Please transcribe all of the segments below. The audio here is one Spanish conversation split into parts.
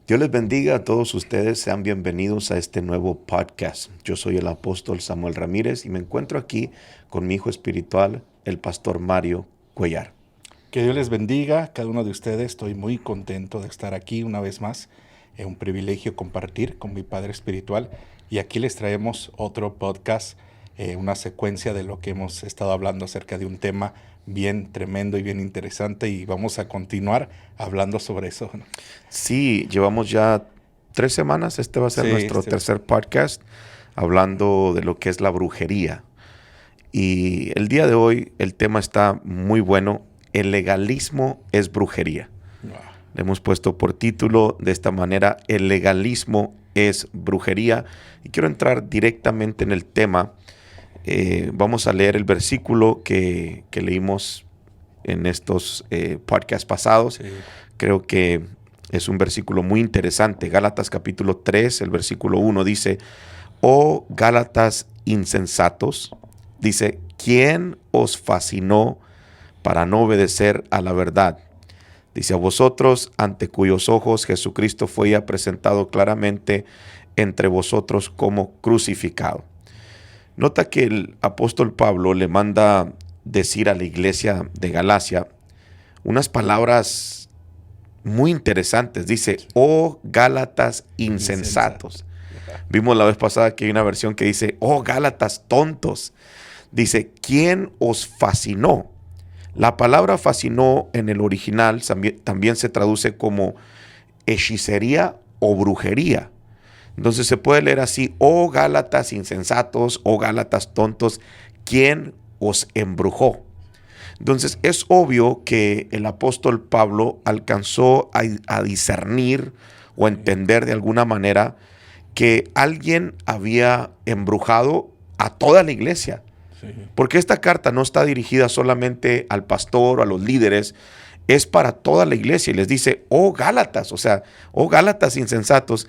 Dios les bendiga a todos ustedes. Sean bienvenidos a este nuevo podcast. Yo soy el apóstol Samuel Ramírez y me encuentro aquí con mi hijo espiritual, el pastor Mario Cuellar. Que Dios les bendiga a cada uno de ustedes. Estoy muy contento de estar aquí una vez más. Es un privilegio compartir con mi Padre Espiritual. Y aquí les traemos otro podcast, una secuencia de lo que hemos estado hablando acerca de un tema bien tremendo y bien interesante. Y vamos a continuar hablando sobre eso, ¿no? Sí, llevamos ya 3 semanas. Este va a ser nuestro tercer podcast hablando de lo que es la brujería. Y el día de hoy el tema está muy bueno. El legalismo es brujería. Wow. Le hemos puesto por título de esta manera: el legalismo es brujería. Y quiero entrar directamente en el tema. Vamos a leer el versículo que leímos en estos podcasts pasados. Sí. Creo que es un versículo muy interesante. Gálatas capítulo 3, el versículo 1 dice: Oh Gálatas insensatos, dice, ¿quién os fascinó para no obedecer a la verdad? Dice, a vosotros, ante cuyos ojos Jesucristo fue ya presentado claramente entre vosotros como crucificado. Nota que el apóstol Pablo le manda decir a la iglesia de Galacia unas palabras muy interesantes. Dice, oh Gálatas insensatos. Vimos la vez pasada que hay una versión que dice, oh Gálatas tontos. Dice, ¿quién os fascinó? La palabra fascinó en el original también se traduce como hechicería o brujería. Entonces se puede leer así, oh Gálatas insensatos, oh Gálatas tontos, ¿quién os embrujó? Entonces es obvio que el apóstol Pablo alcanzó a discernir o a entender de alguna manera que alguien había embrujado a toda la iglesia. Sí. Porque esta carta no está dirigida solamente al pastor o a los líderes, es para toda la iglesia. Y les dice, oh Gálatas, o sea, oh Gálatas insensatos,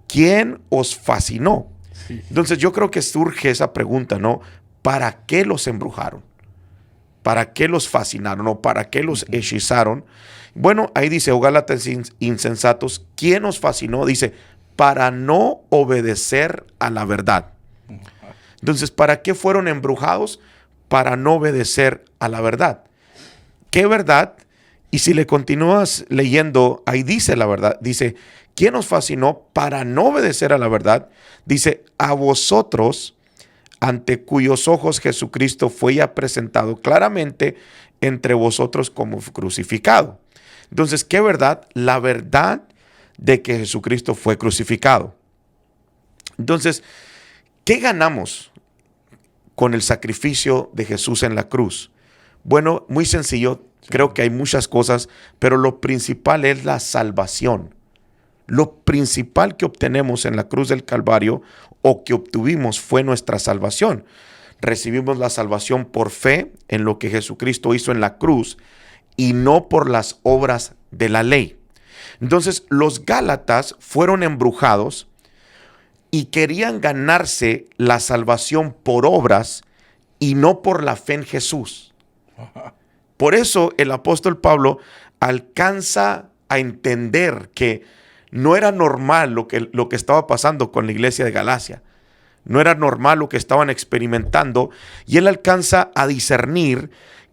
¿quién os fascinó? Sí. Entonces yo creo que surge esa pregunta, ¿no? ¿Para qué los embrujaron? ¿Para qué los fascinaron o para qué los hechizaron? Bueno, ahí dice, oh Gálatas insensatos, ¿quién os fascinó? Dice, para no obedecer a la verdad. Entonces, ¿para qué fueron embrujados? Para no obedecer a la verdad. ¿Qué verdad? Y si le continúas leyendo, ahí dice la verdad. Dice, ¿quién os fascinó para no obedecer a la verdad? Dice, a vosotros, ante cuyos ojos Jesucristo fue ya presentado claramente entre vosotros como crucificado. Entonces, ¿qué verdad? La verdad de que Jesucristo fue crucificado. Entonces, ¿qué ganamos con el sacrificio de Jesús en la cruz? Bueno, muy sencillo. Creo que hay muchas cosas, pero lo principal es la salvación. Lo principal que obtenemos en la cruz del Calvario o que obtuvimos fue nuestra salvación. Recibimos la salvación por fe en lo que Jesucristo hizo en la cruz y no por las obras de la ley. Entonces, los Gálatas fueron embrujados y querían ganarse la salvación por obras y no por la fe en Jesús. Por eso el apóstol Pablo alcanza a entender que no era normal lo que estaba pasando con la iglesia de Galacia. No era normal lo que estaban experimentando. Y él alcanza a discernir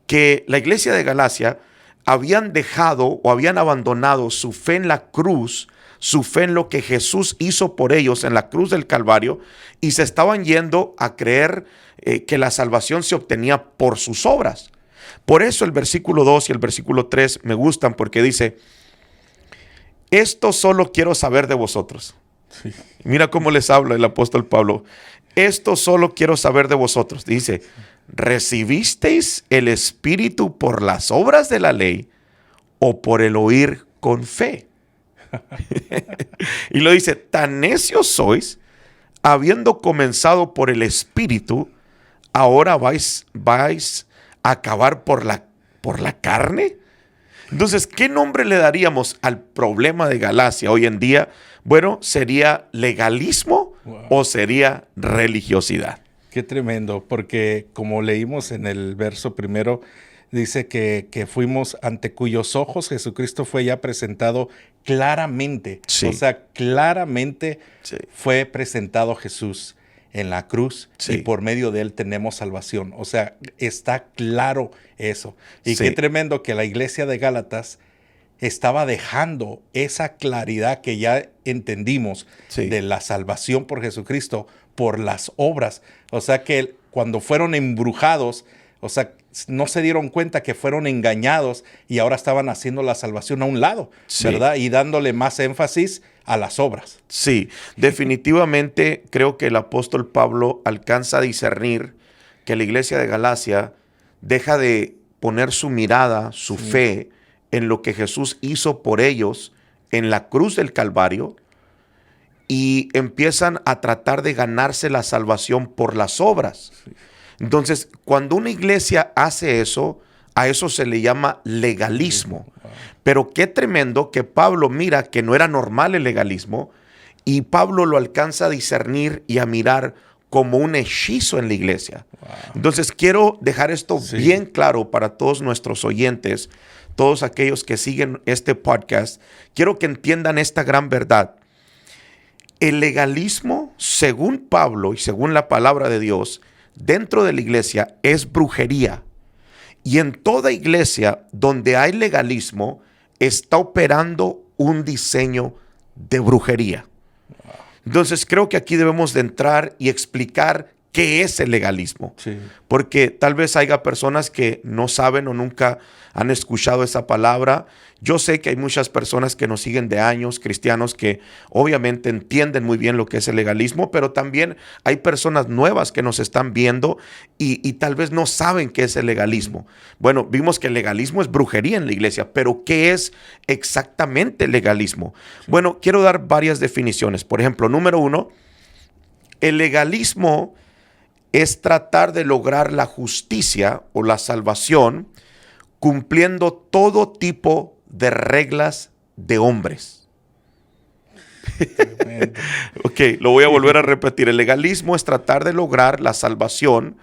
que la iglesia de Galacia habían dejado o habían abandonado su fe en la cruz, su fe en lo que Jesús hizo por ellos en la cruz del Calvario, y se estaban yendo a creer que la salvación se obtenía por sus obras. Por eso el versículo 2 y el versículo 3 me gustan, porque dice, esto solo quiero saber de vosotros. Sí. Mira cómo les habla el apóstol Pablo. Esto solo quiero saber de vosotros. Dice, ¿recibisteis el Espíritu por las obras de la ley o por el oír con fe? Y lo dice, tan necios sois, habiendo comenzado por el Espíritu, ahora vais a acabar por la carne. Entonces, ¿qué nombre le daríamos al problema de Galacia hoy en día? Bueno, ¿sería legalismo o sería religiosidad? Qué tremendo, porque como leímos en el verso primero, dice que fuimos ante cuyos ojos Jesucristo fue ya presentado claramente. Sí. O sea, claramente Sí. fue presentado Jesús en la cruz Sí. y por medio de él tenemos salvación. O sea, está claro eso. Y Sí. qué tremendo que la iglesia de Gálatas estaba dejando esa claridad que ya entendimos Sí. de la salvación por Jesucristo, por las obras. O sea que cuando fueron embrujados, o sea, no se dieron cuenta que fueron engañados y ahora estaban haciendo la salvación a un lado, Sí. ¿verdad? Y dándole más énfasis a las obras. Sí, definitivamente creo que el apóstol Pablo alcanza a discernir que la iglesia de Galacia deja de poner su mirada, su fe en lo que Jesús hizo por ellos en la cruz del Calvario y empiezan a tratar de ganarse la salvación por las obras. Entonces, cuando una iglesia hace eso, a eso se le llama legalismo. Pero qué tremendo que Pablo mira que no era normal el legalismo y Pablo lo alcanza a discernir y a mirar como un hechizo en la iglesia. Entonces, quiero dejar esto bien claro para todos nuestros oyentes, todos aquellos que siguen este podcast. Quiero que entiendan esta gran verdad. El legalismo, según Pablo y según la palabra de Dios, dentro de la iglesia es brujería. Y en toda iglesia donde hay legalismo, está operando un diseño de brujería. Entonces creo que aquí debemos de entrar y explicar qué es el legalismo. Sí. Porque tal vez haya personas que no saben o nunca han escuchado esa palabra. Yo sé que hay muchas personas que nos siguen de años, cristianos, que obviamente entienden muy bien lo que es el legalismo, pero también hay personas nuevas que nos están viendo y tal vez no saben qué es el legalismo. Bueno, vimos que el legalismo es brujería en la iglesia, pero ¿qué es exactamente el legalismo? Bueno, quiero dar varias definiciones. Por ejemplo, número 1, el legalismo es tratar de lograr la justicia o la salvación cumpliendo todo tipo de reglas de hombres. Ok, lo voy a volver a repetir. El legalismo es tratar de lograr la salvación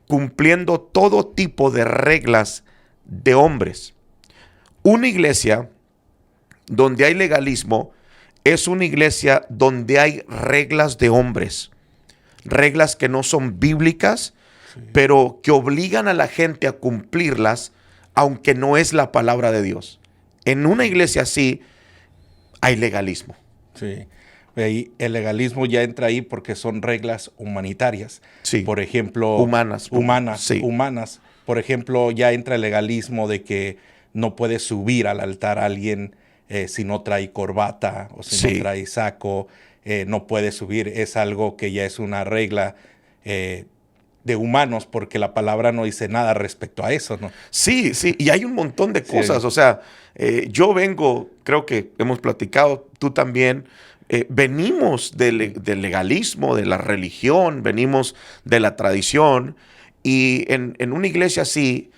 cumpliendo todo tipo de reglas de hombres. Una iglesia donde hay legalismo es una iglesia donde hay reglas de hombres. Reglas que no son bíblicas, pero que obligan a la gente a cumplirlas, aunque no es la palabra de Dios. En una iglesia así hay legalismo. Sí. Ahí el legalismo ya entra ahí porque son reglas humanitarias. Sí. Por ejemplo, Humanas. Sí. Humanas. Por ejemplo, ya entra el legalismo de que no puede subir al altar a alguien si no trae corbata o si no trae saco. No puede subir. Es algo que ya es una regla de humanos, porque la palabra no dice nada respecto a eso, ¿no? Sí, y hay un montón de cosas. Sí. O sea, yo vengo, creo que hemos platicado, tú también, venimos del legalismo, de la religión, venimos de la tradición, y en una iglesia así,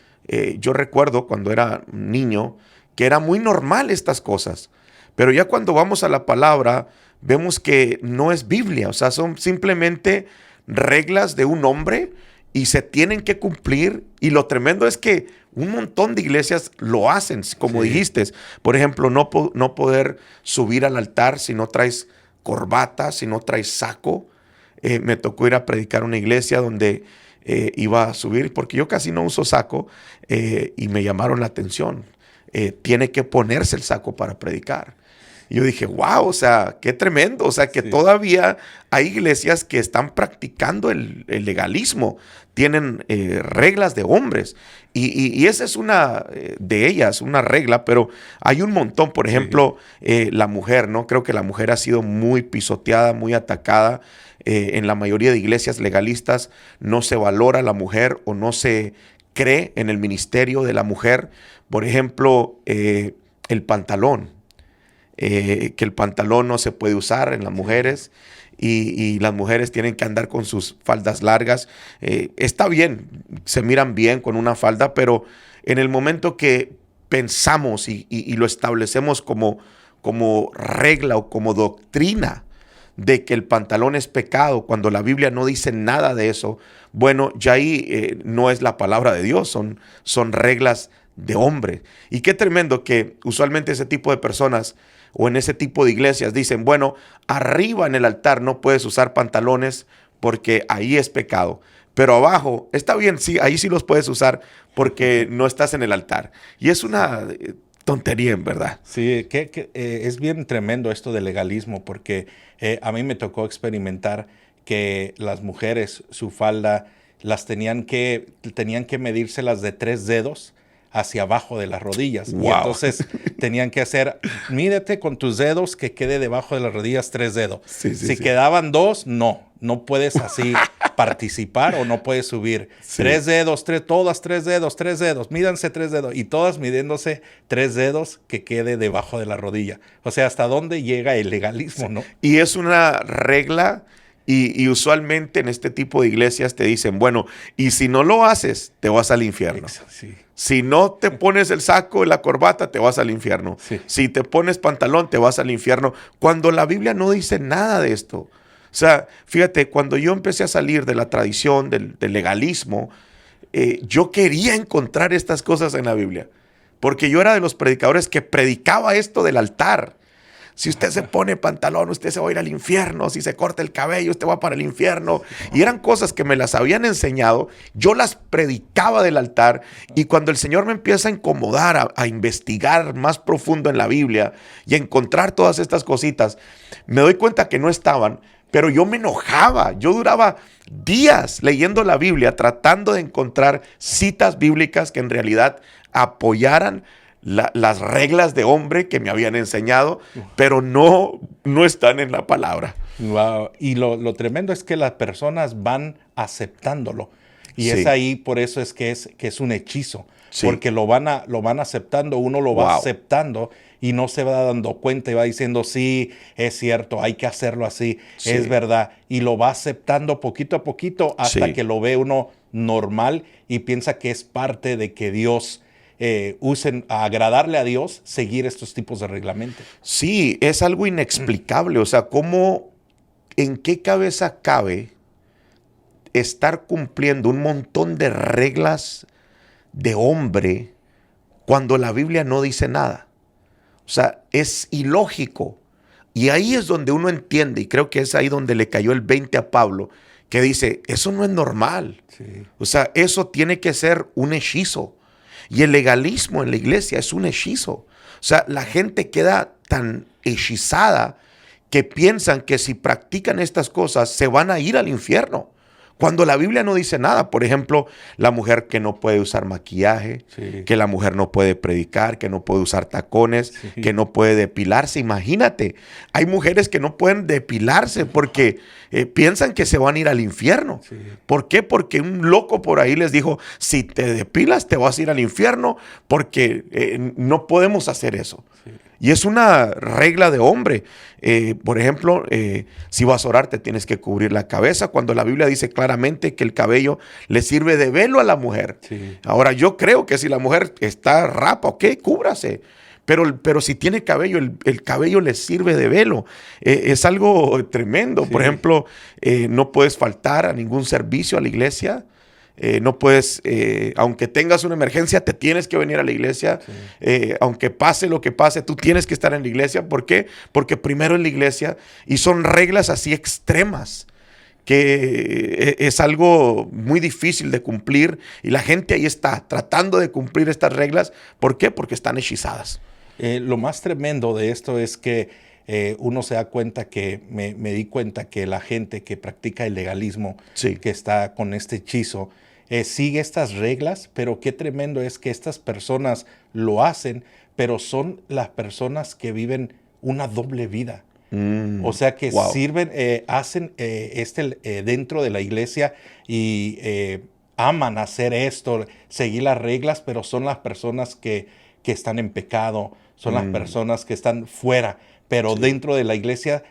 yo recuerdo cuando era niño, que era muy normal estas cosas, pero ya cuando vamos a la palabra, vemos que no es Biblia, o sea, son simplemente reglas de un hombre y se tienen que cumplir. Y lo tremendo es que un montón de iglesias lo hacen, como dijiste. Por ejemplo, no poder subir al altar si no traes corbata, si no traes saco. Me tocó ir a predicar a una iglesia donde iba a subir, porque yo casi no uso saco, y me llamaron la atención. Tiene que ponerse el saco para predicar. Y yo dije, wow, o sea, qué tremendo. O sea, que todavía hay iglesias que están practicando el legalismo. Tienen reglas de hombres. Y esa es una de ellas, una regla, pero hay un montón. Por ejemplo, la mujer, ¿no? Creo que la mujer ha sido muy pisoteada, muy atacada. En la mayoría de iglesias legalistas no se valora a la mujer o no se cree en el ministerio de la mujer. Por ejemplo, el pantalón. Que el pantalón no se puede usar en las mujeres y las mujeres tienen que andar con sus faldas largas. Está bien, se miran bien con una falda, pero en el momento que pensamos y lo establecemos como regla o como doctrina de que el pantalón es pecado, cuando la Biblia no dice nada de eso, bueno, ya ahí no es la palabra de Dios, son reglas de hombre. Y qué tremendo que usualmente ese tipo de personas o en ese tipo de iglesias dicen, bueno, arriba en el altar no puedes usar pantalones porque ahí es pecado. Pero abajo, está bien, sí, ahí sí los puedes usar porque no estás en el altar. Y es una tontería, en verdad. Sí, es bien tremendo esto del legalismo, porque a mí me tocó experimentar que las mujeres, su falda, tenían que medírselas de 3 dedos hacia abajo de las rodillas. Wow. Y entonces tenían que hacer, mídete con tus dedos que quede debajo de las rodillas 3 dedos. Sí, si sí. quedaban 2, no puedes así participar o no puedes subir. Sí. 3 dedos, todas 3 dedos, mídanse 3 dedos. Y todas midiéndose 3 dedos que quede debajo de la rodilla. O sea, ¿hasta dónde llega el legalismo, no? Y es una regla y usualmente en este tipo de iglesias te dicen, bueno, y si no lo haces, te vas al infierno. Sí. Si no te pones el saco y la corbata, te vas al infierno. Sí. Si te pones pantalón, te vas al infierno. Cuando la Biblia no dice nada de esto. O sea, fíjate, cuando yo empecé a salir de la tradición, del legalismo, yo quería encontrar estas cosas en la Biblia. Porque yo era de los predicadores que predicaba esto del altar. Si usted se pone pantalón, usted se va a ir al infierno. Si se corta el cabello, usted va para el infierno. Y eran cosas que me las habían enseñado. Yo las predicaba del altar. Y cuando el Señor me empieza a incomodar, a investigar más profundo en la Biblia y a encontrar todas estas cositas, me doy cuenta que no estaban. Pero yo me enojaba. Yo duraba días leyendo la Biblia, tratando de encontrar citas bíblicas que en realidad apoyaran las reglas de hombre que me habían enseñado, pero no están en la palabra. Wow. Y lo tremendo es que las personas van aceptándolo. Y Sí. es ahí, por eso es que es un hechizo. Sí. Porque lo van aceptando, uno lo va Wow. aceptando y no se va dando cuenta y va diciendo, sí, es cierto, hay que hacerlo así, Sí. es verdad. Y lo va aceptando poquito a poquito hasta Sí. que lo ve uno normal y piensa que es parte de que Dios usen a agradarle a Dios, seguir estos tipos de reglamentos. Sí, es algo inexplicable. O sea, ¿en qué cabeza cabe estar cumpliendo un montón de reglas de hombre cuando la Biblia no dice nada? O sea, es ilógico. Y ahí es donde uno entiende, y creo que es ahí donde le cayó el 20 a Pablo, que dice, eso no es normal. Sí. O sea, eso tiene que ser un hechizo. Y el legalismo en la iglesia es un hechizo. O sea, la gente queda tan hechizada que piensan que si practican estas cosas se van a ir al infierno. Cuando la Biblia no dice nada. Por ejemplo, la mujer que no puede usar maquillaje, Sí. que la mujer no puede predicar, que no puede usar tacones, Sí. que no puede depilarse. Imagínate, hay mujeres que no pueden depilarse porque piensan que se van a ir al infierno. Sí. ¿Por qué? Porque un loco por ahí les dijo, si te depilas te vas a ir al infierno porque no podemos hacer eso. Sí. Y es una regla de hombre. Por ejemplo, si vas a orar te tienes que cubrir la cabeza, cuando la Biblia dice claramente que el cabello le sirve de velo a la mujer. Sí. Ahora, yo creo que si la mujer está rapa, ok, cúbrase. Pero si tiene cabello, el cabello le sirve de velo. Es algo tremendo. Sí. Por ejemplo, no puedes faltar a ningún servicio a la iglesia. No puedes, aunque tengas una emergencia, te tienes que venir a la iglesia. Sí. Aunque pase lo que pase, tú tienes que estar en la iglesia. ¿Por qué? Porque primero en la iglesia, y son reglas así extremas, que es algo muy difícil de cumplir. Y la gente ahí está tratando de cumplir estas reglas. ¿Por qué? Porque están hechizadas. Lo más tremendo de esto es que uno se da cuenta que, me di cuenta que la gente que practica el legalismo, Sí. que está con este hechizo, sigue estas reglas, pero qué tremendo es que estas personas lo hacen, pero son las personas que viven una doble vida. O sea que Wow. sirven, hacen dentro de la iglesia y aman hacer esto, seguir las reglas, pero son las personas que están en pecado, son las personas que están fuera, pero Sí. dentro de la iglesia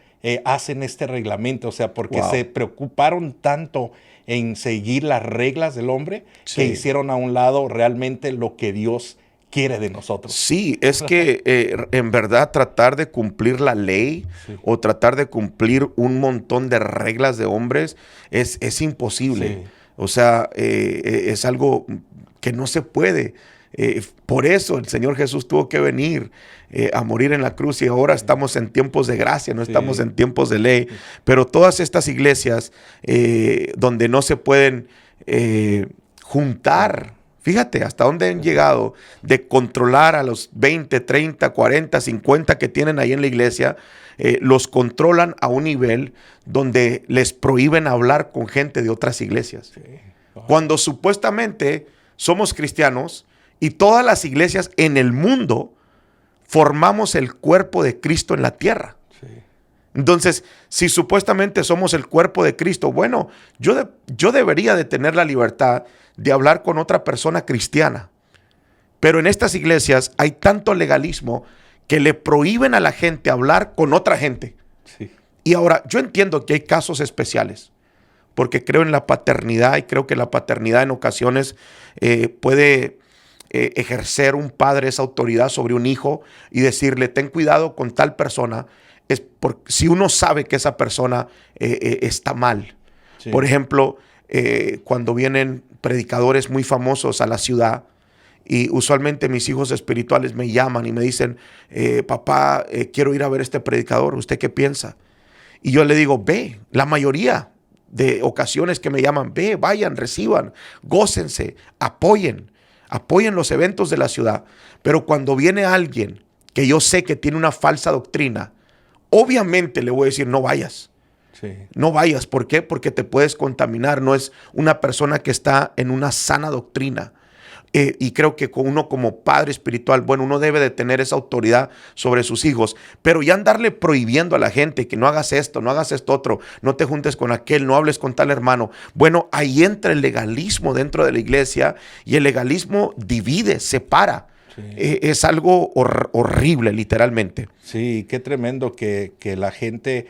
hacen este reglamento, o sea, porque Wow. se preocuparon tanto en seguir las reglas del hombre Sí. que hicieron a un lado realmente lo que Dios quiere de nosotros. Sí, es que en verdad tratar de cumplir la ley o tratar de cumplir un montón de reglas de hombres es imposible. Sí. O sea, es algo que no se puede. Por eso el Señor Jesús tuvo que venir a morir en la cruz y ahora estamos en tiempos de gracia, no estamos en tiempos de ley. Pero todas estas iglesias donde no se pueden juntar, fíjate hasta dónde han llegado de controlar a los 20, 30, 40, 50 que tienen ahí en la iglesia, los controlan a un nivel donde les prohíben hablar con gente de otras iglesias. Sí. Wow. Cuando supuestamente somos cristianos y todas las iglesias en el mundo formamos el cuerpo de Cristo en la tierra. Sí. Entonces, si supuestamente somos el cuerpo de Cristo, bueno, yo debería de tener la libertad de hablar con otra persona cristiana. Pero en estas iglesias hay tanto legalismo que le prohíben a la gente hablar con otra gente. Sí. Y ahora, yo entiendo que hay casos especiales, porque creo en la paternidad y creo que la paternidad en ocasiones puede ejercer un padre esa autoridad sobre un hijo y decirle, ten cuidado con tal persona, es porque si uno sabe que esa persona está mal. Sí. Por ejemplo, cuando vienen predicadores muy famosos a la ciudad y usualmente mis hijos espirituales me llaman y me dicen, papá, quiero ir a ver a este predicador, ¿usted qué piensa? Y yo le digo, ve, la mayoría de ocasiones que me llaman, ve, vayan, reciban, gócense, apoyen los eventos de la ciudad. Pero cuando viene alguien que yo sé que tiene una falsa doctrina, obviamente le voy a decir, no vayas. Sí. No vayas. ¿Por qué? Porque te puedes contaminar. No es una persona que está en una sana doctrina. Y creo que uno como padre espiritual, bueno, uno debe de tener esa autoridad sobre sus hijos, pero ya andarle prohibiendo a la gente que no hagas esto, no hagas esto otro, no te juntes con aquel, no hables con tal hermano. Bueno, ahí entra el legalismo dentro de la iglesia y el legalismo divide, separa. Sí. Es algo horrible, literalmente. Sí, qué tremendo que la gente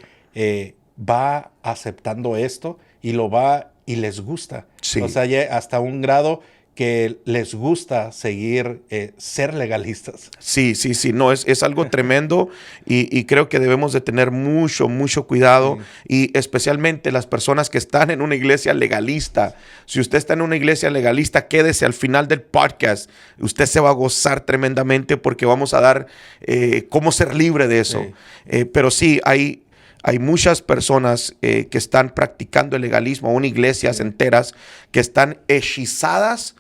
va aceptando esto y lo va y les gusta. Sí. O sea, ya hasta un grado que les gusta seguir, ser legalistas. Sí, no, es algo tremendo y creo que debemos de tener mucho cuidado y especialmente las personas que están en una iglesia legalista. Si usted está en una iglesia legalista, quédese al final del podcast. Usted se va a gozar tremendamente porque vamos a dar cómo ser libre de eso. Sí. Pero sí, hay muchas personas que están practicando el legalismo, aún iglesias enteras que están hechizadas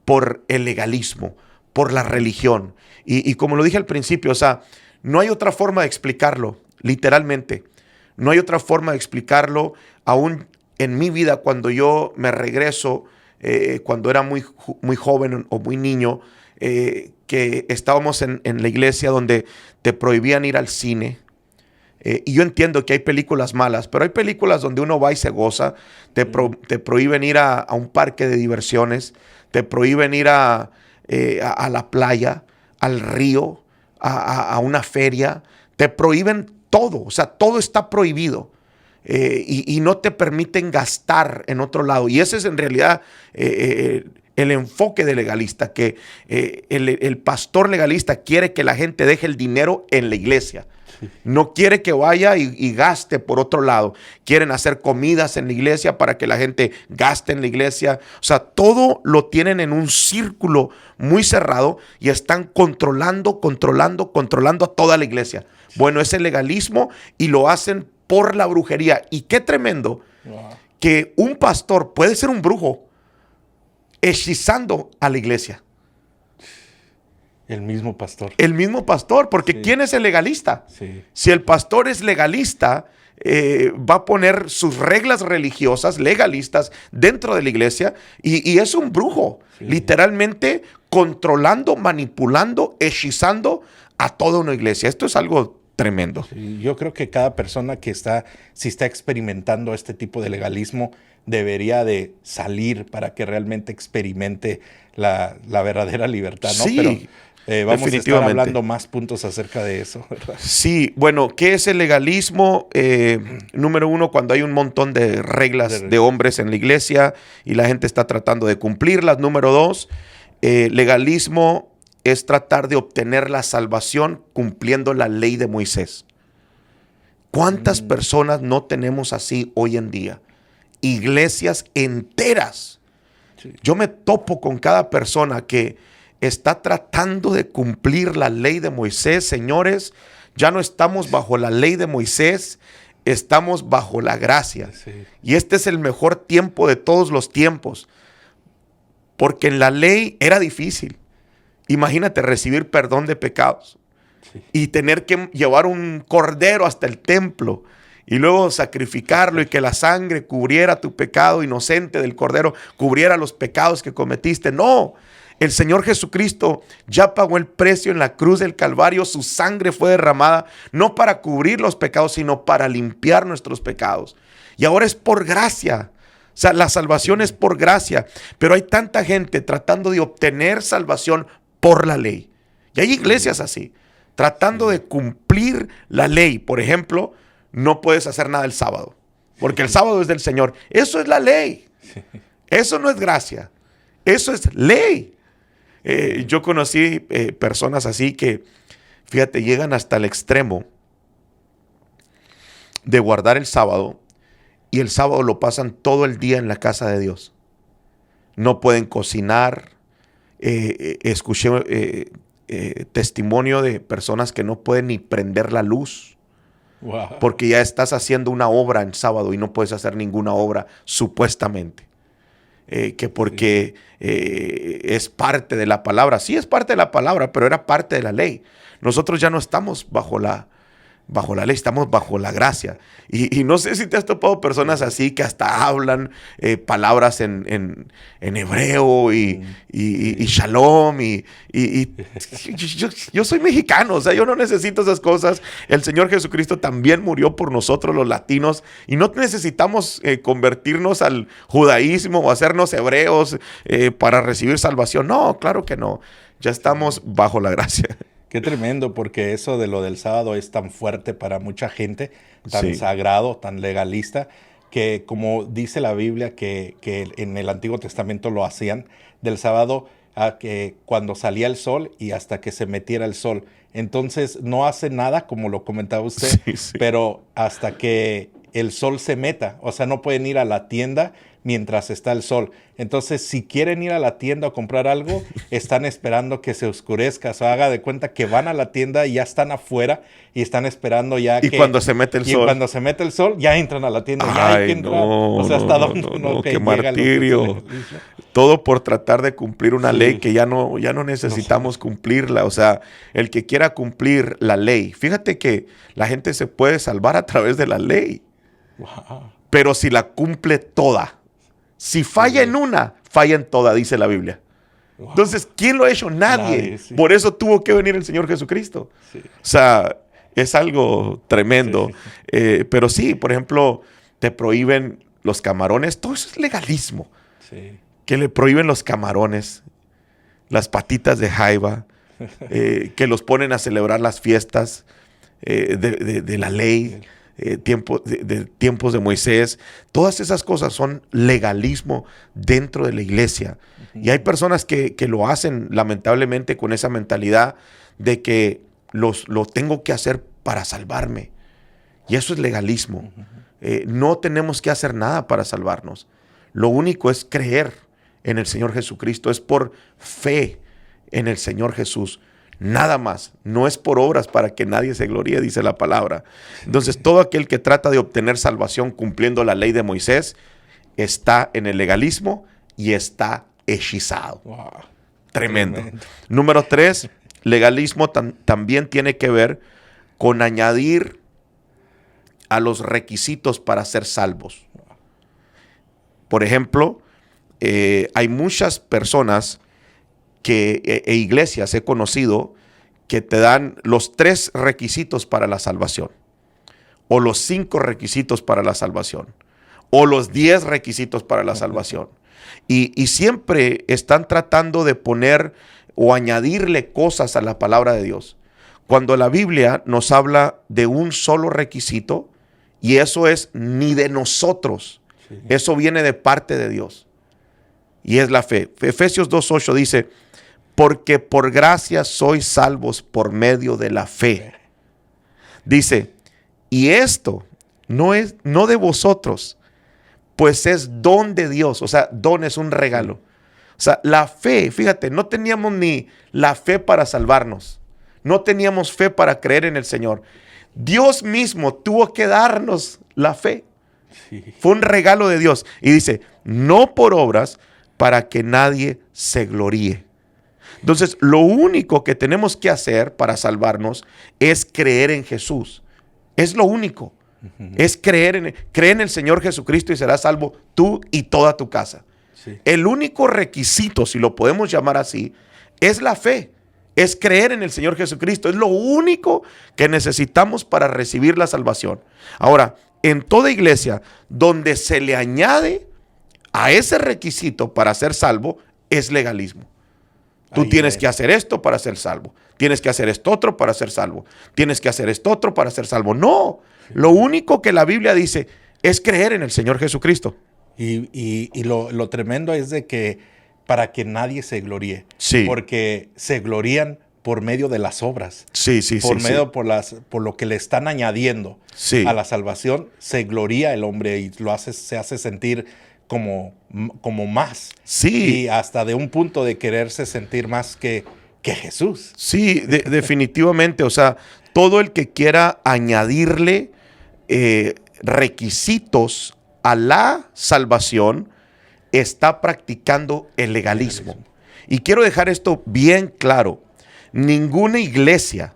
por el legalismo, por la religión. Y como lo dije al principio, o sea, no hay otra forma de explicarlo, literalmente. No hay otra forma de explicarlo. Aún en mi vida, cuando yo me regreso, cuando era muy joven o muy niño, que estábamos en la iglesia donde te prohibían ir al cine. Y yo entiendo que hay películas malas, pero hay películas donde uno va y se goza. Te prohíben ir a un parque de diversiones, te prohíben ir a la playa, al río, a una feria. Te prohíben todo, o sea, todo está prohibido. Y no te permiten gastar en otro lado. Y ese es en realidad el enfoque del legalista, que el pastor legalista quiere que la gente deje el dinero en la iglesia. No quiere que vaya y gaste por otro lado. Quieren hacer comidas en la iglesia para que la gente gaste en la iglesia. O sea, todo lo tienen en un círculo muy cerrado y están controlando a toda la iglesia. Bueno, es el legalismo y lo hacen por la brujería. Y qué tremendo que un pastor puede ser un brujo hechizando a la iglesia. El mismo pastor. El mismo pastor, porque ¿quién es el legalista? Sí. Si el pastor es legalista, va a poner sus reglas religiosas, legalistas, dentro de la iglesia y es un brujo, literalmente controlando, manipulando, hechizando a toda una iglesia. Esto es algo tremendo. Sí, yo creo que cada persona que si está experimentando este tipo de legalismo, debería de salir para que realmente experimente la verdadera libertad, ¿no? Sí. Pero vamos a estar hablando más puntos acerca de eso, ¿verdad? Sí, bueno, ¿qué es el legalismo? Número uno, cuando hay un montón de reglas de hombres en la iglesia y la gente está tratando de cumplirlas. Número dos, legalismo es tratar de obtener la salvación cumpliendo la ley de Moisés. ¿Cuántas personas no tenemos así hoy en día? Iglesias enteras. Sí. Yo me topo con cada persona que está tratando de cumplir la ley de Moisés. Señores, ya no estamos bajo la ley de Moisés, estamos bajo la gracia. Sí. Y este es el mejor tiempo de todos los tiempos, porque en la ley era difícil. Imagínate recibir perdón de pecados. Sí. Y tener que llevar un cordero hasta el templo y luego sacrificarlo y que la sangre cubriera tu pecado inocente del cordero, cubriera los pecados que cometiste. No, el Señor Jesucristo ya pagó el precio en la cruz del Calvario. Su sangre fue derramada no para cubrir los pecados, sino para limpiar nuestros pecados. Y ahora es por gracia. O sea, la salvación es por gracia. Pero hay tanta gente tratando de obtener salvación por la ley. Y hay iglesias así, tratando de cumplir la ley. Por ejemplo, no puedes hacer nada el sábado, porque el sábado es del Señor. Eso es la ley. Eso no es gracia. Eso es ley. Yo conocí personas así que, fíjate, llegan hasta el extremo de guardar el sábado, y el sábado lo pasan todo el día en la casa de Dios. No pueden cocinar. Escuché testimonio de personas que no pueden ni prender la luz. Wow. Porque ya estás haciendo una obra en sábado y no puedes hacer ninguna obra, supuestamente. Que porque es parte de la palabra. Sí, es parte de la palabra, pero era parte de la ley. Nosotros ya no estamos bajo la ley, estamos bajo la gracia. Y no sé si te has topado personas así que hasta hablan palabras en hebreo y shalom. Yo soy mexicano, o sea, yo no necesito esas cosas. El Señor Jesucristo también murió por nosotros los latinos y no necesitamos convertirnos al judaísmo o hacernos hebreos para recibir salvación. No, claro que no. Ya estamos bajo la gracia. Qué tremendo, porque eso de lo del sábado es tan fuerte para mucha gente, tan Sí. sagrado, tan legalista, que como dice la Biblia que en el Antiguo Testamento lo hacían, del sábado a que cuando salía el sol y hasta que se metiera el sol. Entonces no hace nada, como lo comentaba usted, Sí. pero hasta que el sol se meta. O sea, no pueden ir a la tienda mientras está el sol. Entonces, si quieren ir a la tienda a comprar algo, están esperando que se oscurezca. O sea, haga de cuenta que van a la tienda y ya están afuera y están esperando ya Y cuando se mete el sol. Y cuando se mete el sol, ya entran a la tienda. Ya hay que entrar. O sea, hasta dónde qué llega lo que martirio. se dice. Todo por tratar de cumplir una Sí. ley que ya no necesitamos cumplirla. O sea, el que quiera cumplir la ley. Fíjate que la gente se puede salvar a través de la ley. Wow. Pero si la cumple toda. Si falla en una, falla en toda, dice la Biblia. Wow. Entonces, ¿quién lo ha hecho? Nadie. Nadie, sí. Por eso tuvo que venir el Señor Jesucristo. Sí. O sea, es algo tremendo. Sí. Pero sí, por ejemplo, te prohíben los camarones. Todo eso es legalismo. Sí. Que le prohíben los camarones, las patitas de jaiba, que los ponen a celebrar las fiestas de la ley, tiempos de Moisés. Todas esas cosas son legalismo dentro de la iglesia. Y hay personas que lo hacen lamentablemente con esa mentalidad de que lo tengo que hacer para salvarme. Y eso es legalismo. No tenemos que hacer nada para salvarnos. Lo único es creer en el Señor Jesucristo. Es por fe en el Señor Jesús. Nada más. No es por obras para que nadie se gloríe, dice la palabra. Entonces, todo aquel que trata de obtener salvación cumpliendo la ley de Moisés está en el legalismo y está hechizado. Wow. Tremendo. Número 3, legalismo también tiene que ver con añadir a los requisitos para ser salvos. Por ejemplo, hay muchas personas e iglesias he conocido que te dan los 3 requisitos para la salvación, o los 5 requisitos para la salvación, o los 10 requisitos para la salvación. Y siempre están tratando de poner o añadirle cosas a la palabra de Dios, cuando la Biblia nos habla de un solo requisito, y eso es ni de nosotros. Sí. Eso viene de parte de Dios. Y es la fe. Efesios 2:8 dice: porque por gracia sois salvos por medio de la fe. Dice, y esto no de vosotros, pues es don de Dios. O sea, don es un regalo. O sea, la fe, fíjate, no teníamos ni la fe para salvarnos. No teníamos fe para creer en el Señor. Dios mismo tuvo que darnos la fe. Sí. Fue un regalo de Dios. Y dice, no por obras para que nadie se gloríe. Entonces, lo único que tenemos que hacer para salvarnos es creer en Jesús. Es lo único. Es creer en el Señor Jesucristo y serás salvo tú y toda tu casa. Sí. El único requisito, si lo podemos llamar así, es la fe. Es creer en el Señor Jesucristo. Es lo único que necesitamos para recibir la salvación. Ahora, en toda iglesia donde se le añade a ese requisito para ser salvo, es legalismo. Tú tienes que hacer esto para ser salvo. Tienes que hacer esto otro para ser salvo. Tienes que hacer esto otro para ser salvo. No, lo único que la Biblia dice es creer en el Señor Jesucristo. Y lo tremendo es de que para que nadie se gloríe. Sí. Porque se glorían por medio de las obras. Sí. Por medio por lo que le están añadiendo a la salvación, se gloría el hombre y se hace sentir como más. Sí. Y hasta de un punto de quererse sentir más que Jesús. Sí, definitivamente. O sea, todo el que quiera añadirle requisitos a la salvación está practicando el legalismo. Y quiero dejar esto bien claro. Ninguna iglesia,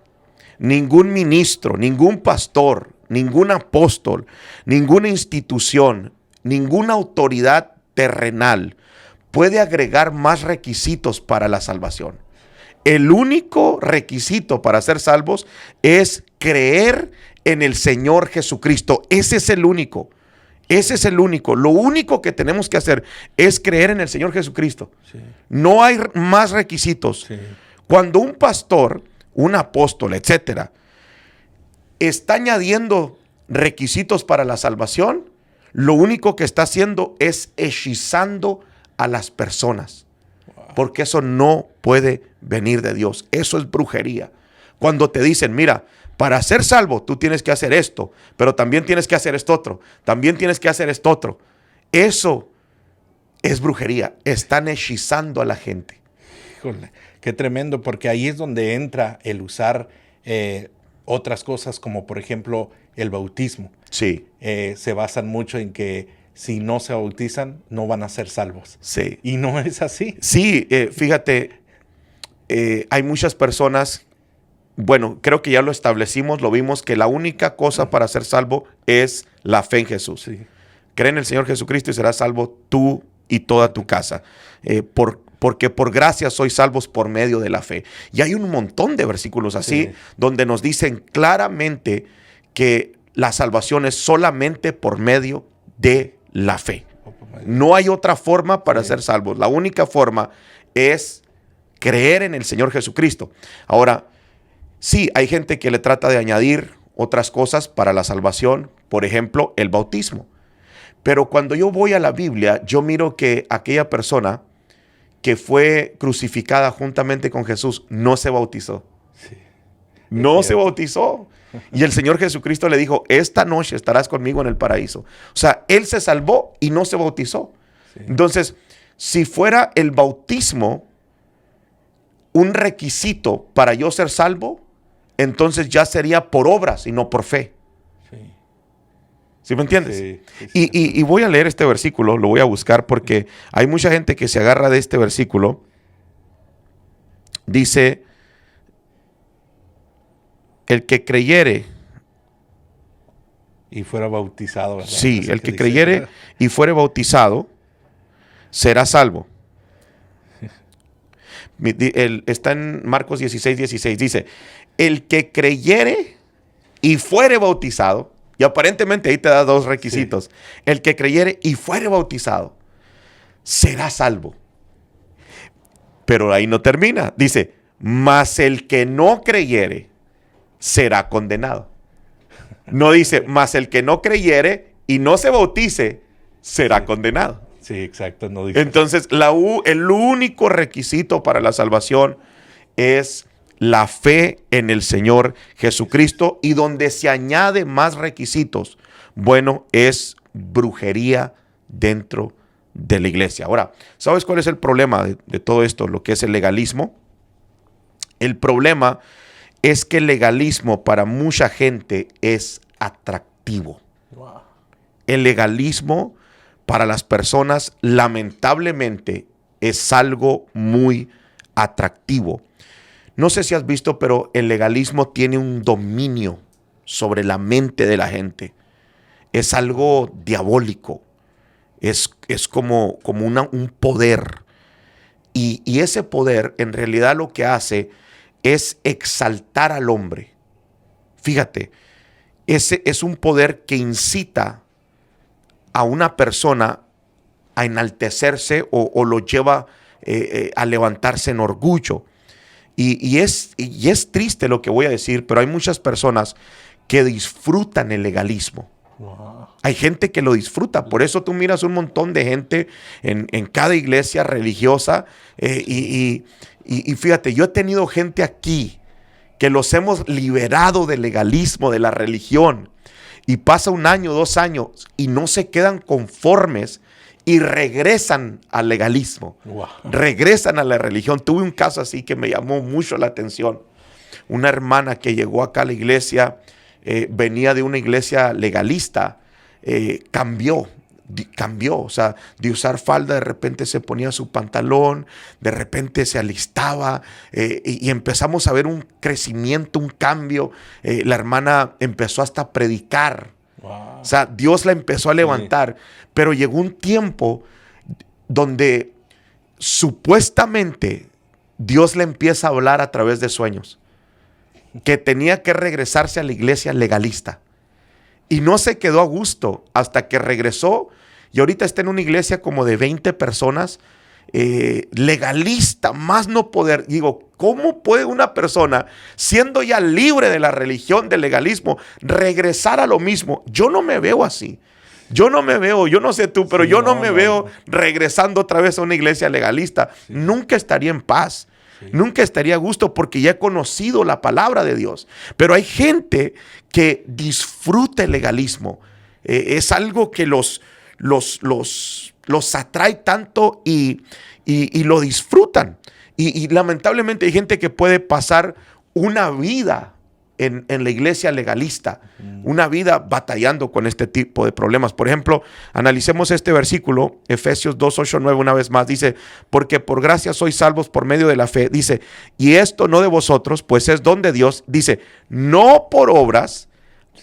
ningún ministro, ningún pastor, ningún apóstol, ninguna institución, ninguna autoridad terrenal puede agregar más requisitos para la salvación. El único requisito para ser salvos es creer en el Señor Jesucristo. Ese es el único. Ese es el único. Lo único que tenemos que hacer es creer en el Señor Jesucristo. Sí. No hay más requisitos. Sí. Cuando un pastor, un apóstol, etcétera, está añadiendo requisitos para la salvación, lo único que está haciendo es hechizando a las personas. Porque eso no puede venir de Dios. Eso es brujería. Cuando te dicen, mira, para ser salvo tú tienes que hacer esto, pero también tienes que hacer esto otro, también tienes que hacer esto otro. Eso es brujería. Están hechizando a la gente. Híjole, qué tremendo, porque ahí es donde entra el usar otras cosas como por ejemplo el bautismo. Sí. Se basan mucho en que si no se bautizan no van a ser salvos. Sí. Y no es así. Sí, fíjate, hay muchas personas, bueno, creo que ya lo establecimos, lo vimos, que la única cosa para ser salvo es la fe en Jesús. Sí. Cree en el Señor Jesucristo y serás salvo tú y toda tu casa. Porque por gracia sois salvos por medio de la fe. Y hay un montón de versículos así, donde nos dicen claramente que la salvación es solamente por medio de la fe. No hay otra forma para ser salvos. La única forma es creer en el Señor Jesucristo. Ahora, sí, hay gente que le trata de añadir otras cosas para la salvación, por ejemplo, el bautismo. Pero cuando yo voy a la Biblia, yo miro que aquella persona que fue crucificada juntamente con Jesús no se bautizó. Sí. No se bautizó. Y el Señor Jesucristo le dijo, esta noche estarás conmigo en el paraíso. O sea, él se salvó y no se bautizó. Sí. Entonces, si fuera el bautismo un requisito para yo ser salvo, entonces ya sería por obras y no por fe. Sí. ¿Sí me entiendes? Sí. Y voy a leer este versículo, lo voy a buscar porque hay mucha gente que se agarra de este versículo. Dice, el que creyere. Y fuera bautizado, ¿verdad? Sí, Así el que dice, creyere ¿verdad? y fuere bautizado será salvo. Está en Marcos 16:16. Dice, el que creyere y fuere bautizado, y aparentemente ahí te da dos requisitos. Sí. El que creyere y fuere bautizado será salvo. Pero ahí no termina. Dice, mas el que no creyere será condenado. No dice, mas el que no creyere y no se bautice será condenado. Sí, exacto. No dice. Entonces, el único requisito para la salvación es la fe en el Señor Jesucristo, y donde se añade más requisitos, bueno, es brujería dentro de la iglesia. Ahora, ¿sabes cuál es el problema de todo esto? Lo que es el legalismo. El problema es que el legalismo para mucha gente es atractivo. Wow. El legalismo para las personas, lamentablemente, es algo muy atractivo. No sé si has visto, pero el legalismo tiene un dominio sobre la mente de la gente. Es algo diabólico. Es como un poder. Y ese poder, en realidad, lo que hace es exaltar al hombre. Fíjate, ese es un poder que incita a una persona a enaltecerse o lo lleva a levantarse en orgullo. Y es triste lo que voy a decir, pero hay muchas personas que disfrutan el legalismo. Wow. Hay gente que lo disfruta. Por eso tú miras un montón de gente en cada iglesia religiosa. Y fíjate, yo he tenido gente aquí que los hemos liberado del legalismo, de la religión. Y pasa 1 año, 2 años y no se quedan conformes y regresan al legalismo. Wow. Regresan a la religión. Tuve un caso así que me llamó mucho la atención. Una hermana que llegó acá a la iglesia, venía de una iglesia legalista, cambió, o sea, de usar falda de repente se ponía su pantalón, de repente se alistaba, y empezamos a ver un crecimiento, un cambio. La hermana empezó hasta a predicar. Wow. O sea, Dios la empezó a levantar, pero llegó un tiempo donde supuestamente Dios le empieza a hablar a través de sueños, que tenía que regresarse a la iglesia legalista. Y no se quedó a gusto hasta que regresó, y ahorita está en una iglesia como de 20 personas, legalista, más no poder. Digo, ¿cómo puede una persona, siendo ya libre de la religión, del legalismo, regresar a lo mismo? Yo no me veo así. Yo no me veo, yo no sé tú, pero Sí, yo no me veo regresando otra vez a una iglesia legalista. Sí. Nunca estaría en paz. Sí. Nunca estaría a gusto porque ya he conocido la palabra de Dios. Pero hay gente que disfruta el legalismo. Es algo que los atrae tanto y lo disfrutan. Y lamentablemente hay gente que puede pasar una vida en la iglesia legalista, una vida batallando con este tipo de problemas. Por ejemplo, analicemos este versículo, Efesios 2, 8, 9, una vez más. Dice, porque por gracia sois salvos por medio de la fe. Dice, y esto no de vosotros, pues es don de Dios. Dice, no por obras,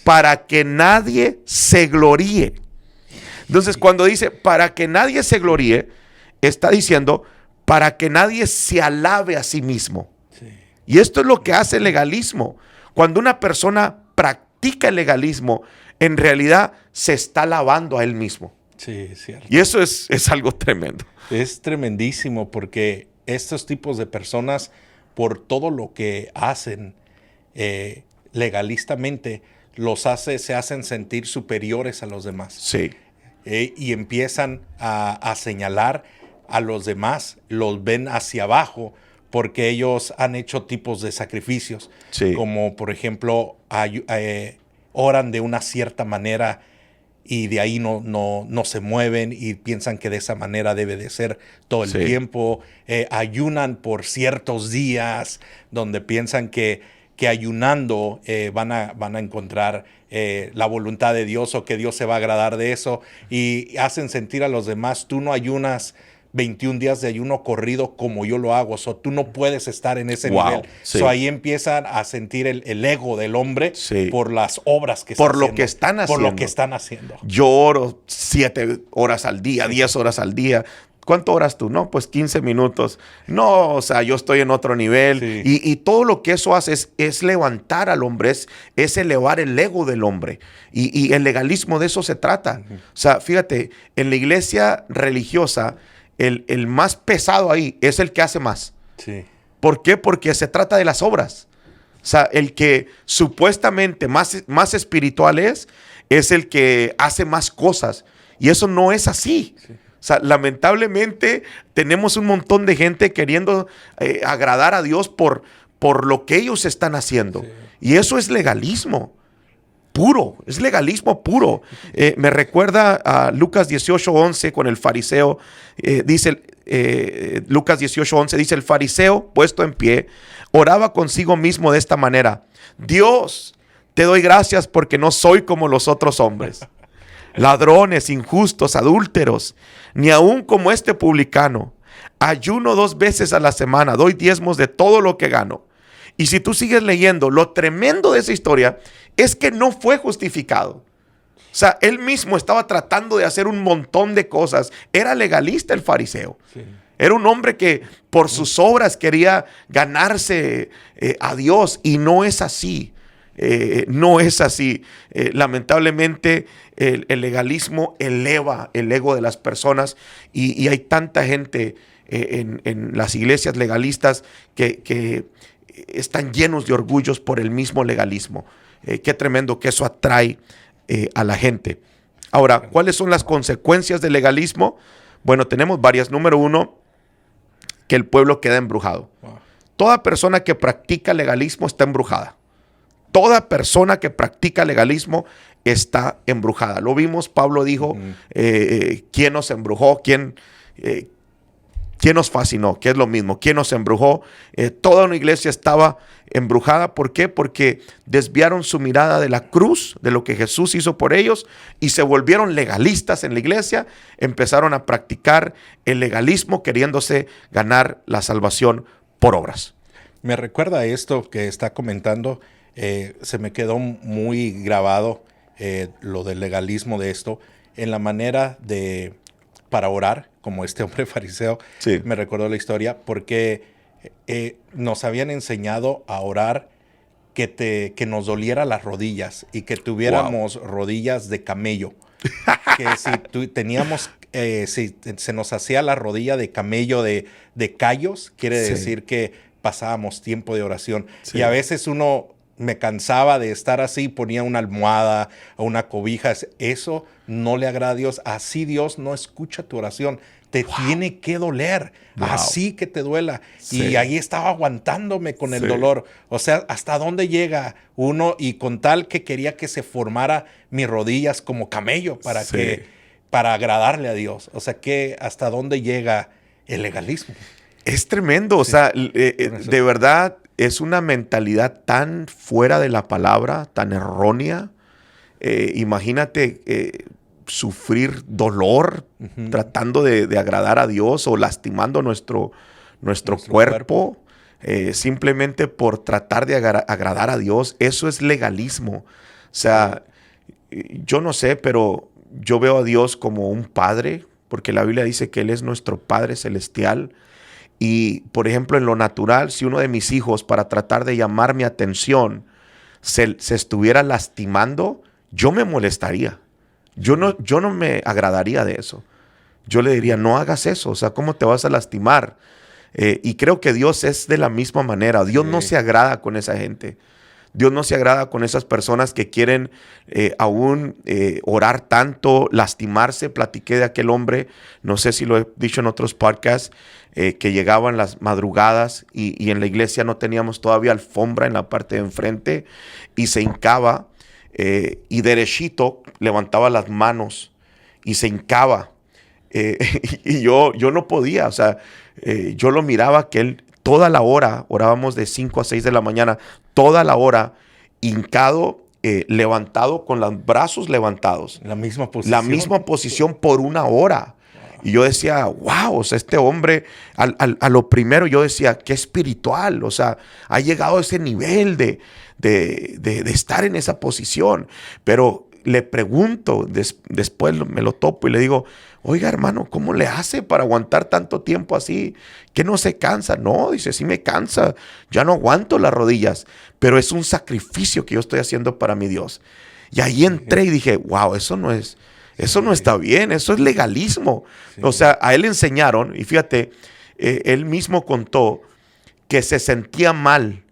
para que nadie se gloríe. Entonces, cuando dice, para que nadie se gloríe, está diciendo, para que nadie se alabe a sí mismo. Sí. Y esto es lo que hace el legalismo. Cuando una persona practica el legalismo, en realidad se está alabando a él mismo. Sí, es cierto. Y eso es algo tremendo. Es tremendísimo porque estos tipos de personas, por todo lo que hacen legalistamente, se hacen sentir superiores a los demás. Sí. Y empiezan a señalar a los demás, los ven hacia abajo porque ellos han hecho tipos de sacrificios, Sí. como por ejemplo oran de una cierta manera y de ahí no se mueven y piensan que de esa manera debe de ser todo el Sí. tiempo, ayunan por ciertos días donde piensan que ayunando van a encontrar la voluntad de Dios o que Dios se va a agradar de eso, y hacen sentir a los demás, tú no ayunas 21 días de ayuno corrido como yo lo hago, tú no puedes estar en ese Wow, nivel. sí. Ahí empiezan a sentir el ego del hombre, Sí. por las obras que Por están lo haciendo, que están Por haciendo. lo que están haciendo. Yo oro 7 horas al día, 10 horas al día. ¿Cuánto oras tú? No, pues 15 minutos. No, o sea, yo estoy en otro nivel. Sí. Y todo lo que eso hace es levantar al hombre, es elevar el ego del hombre. Y el legalismo de eso se trata. O sea, fíjate, en la iglesia religiosa, el más pesado ahí es el que hace más. Sí. ¿Por qué? Porque se trata de las obras. O sea, el que supuestamente más espiritual es el que hace más cosas. Y eso no es así. Sí. O O sea, lamentablemente tenemos un montón de gente queriendo agradar a Dios por lo que ellos están haciendo. Sí. Y eso es legalismo puro, es legalismo puro. Me recuerda a Lucas 18:11 con el fariseo. Lucas 18:11 dice, el fariseo puesto en pie oraba consigo mismo de esta manera: Dios, te doy gracias porque no soy como los otros hombres, ladrones, injustos, adúlteros, ni aun como este publicano. Ayuno 2 veces a la semana, doy diezmos de todo lo que gano. Y si tú sigues leyendo, lo tremendo de esa historia es que no fue justificado. O sea, él mismo estaba tratando de hacer un montón de cosas. Era legalista el fariseo. Sí. Era un hombre que por sus obras quería ganarse a Dios, y no es así. No es así. Lamentablemente el legalismo eleva el ego de las personas, y hay tanta gente en las iglesias legalistas que están llenos de orgullos por el mismo legalismo. Qué tremendo que eso atrae a la gente. Ahora, ¿cuáles son las consecuencias del legalismo? Bueno, tenemos varias. Número 1, que el pueblo queda embrujado. Wow. Toda persona que practica legalismo está embrujada. Toda persona que practica legalismo está embrujada. Lo vimos, Pablo dijo, ¿quién nos embrujó? ¿Quién nos fascinó? Que es lo mismo. ¿Quién nos embrujó? Toda una iglesia estaba embrujada. ¿Por qué? Porque desviaron su mirada de la cruz, de lo que Jesús hizo por ellos, y se volvieron legalistas en la iglesia. Empezaron a practicar el legalismo, queriéndose ganar la salvación por obras. Me recuerda esto que está comentando. Se me quedó muy grabado lo del legalismo de esto, en la manera para orar, como este hombre fariseo. Sí. Me recordó la historia, porque nos habían enseñado a orar que nos doliera las rodillas y que tuviéramos rodillas de camello. Que si teníamos, si se nos hacía la rodilla de camello de callos, quiere decir que pasábamos tiempo de oración. Sí. Y a veces me cansaba de estar así, ponía una almohada o una cobija. Eso no le agrada a Dios. Así Dios no escucha tu oración. Te tiene que doler. Así que te duela. Sí. Y ahí estaba aguantándome con el dolor. O sea, ¿hasta dónde llega uno? Y con tal que quería que se formara mis rodillas como camello para agradarle a Dios. O sea, ¿hasta dónde llega el legalismo? Es tremendo. O sea, de verdad, es una mentalidad tan fuera de la palabra, tan errónea. Imagínate sufrir dolor tratando de agradar a Dios, o lastimando nuestro cuerpo. Simplemente por tratar de agradar a Dios. Eso es legalismo. O sea, yo no sé, pero yo veo a Dios como un padre, porque la Biblia dice que Él es nuestro Padre Celestial. Y, por ejemplo, en lo natural, si uno de mis hijos, para tratar de llamar mi atención, se estuviera lastimando, yo me molestaría. Yo no me agradaría de eso. Yo le diría, no hagas eso. O sea, ¿cómo te vas a lastimar? Y creo que Dios es de la misma manera. Dios no se agrada con esa gente. Dios no se agrada con esas personas que quieren aún orar tanto, lastimarse. Platiqué de aquel hombre, no sé si lo he dicho en otros podcasts, que llegaba en las madrugadas y en la iglesia no teníamos todavía alfombra en la parte de enfrente, y se hincaba y derechito levantaba las manos y se hincaba. Y yo no podía, o sea, yo lo miraba que él toda la hora, orábamos de 5 a 6 de la mañana, toda la hora hincado, levantado, con los brazos levantados. La misma posición. La misma posición por 1 hora. Y yo decía, wow, o sea, este hombre, a lo primero yo decía, qué espiritual, o sea, ha llegado a ese nivel de estar en esa posición. Pero le pregunto, después me lo topo y le digo, oiga, hermano, ¿cómo le hace para aguantar tanto tiempo así? ¿Que no se cansa? No, dice, sí me cansa, ya no aguanto las rodillas, pero es un sacrificio que yo estoy haciendo para mi Dios. Y ahí entré y dije, wow, eso no está bien, eso es legalismo. Sí. O sea, a él le enseñaron, y fíjate, él mismo contó que se sentía mal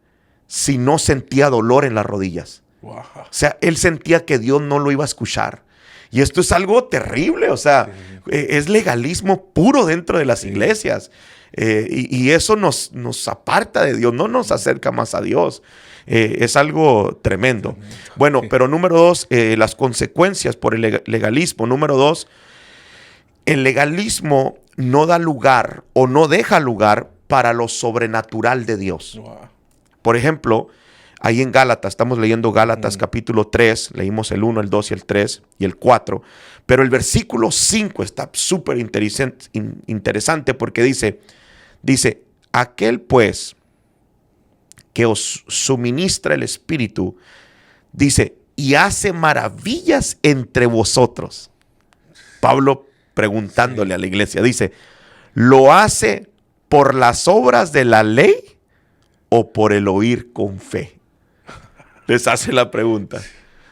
si no sentía dolor en las rodillas. Wow. O sea, él sentía que Dios no lo iba a escuchar. Y esto es algo terrible, o sea, es legalismo puro dentro de las iglesias. Y eso nos aparta de Dios, no nos acerca más a Dios. Es algo tremendo. Bueno, pero número 2, las consecuencias por el legalismo. Número 2, el legalismo no da lugar o no deja lugar para lo sobrenatural de Dios. Wow. Por ejemplo, ahí en Gálatas, estamos leyendo Gálatas capítulo 3, leímos el 1, el 2 y el 3 y el 4, pero el versículo 5 está súper interesante porque dice, aquel pues que os suministra el Espíritu, dice, y hace maravillas entre vosotros. Pablo preguntándole a la iglesia, dice, ¿lo hace por las obras de la ley o por el oír con fe? Les hace la pregunta. O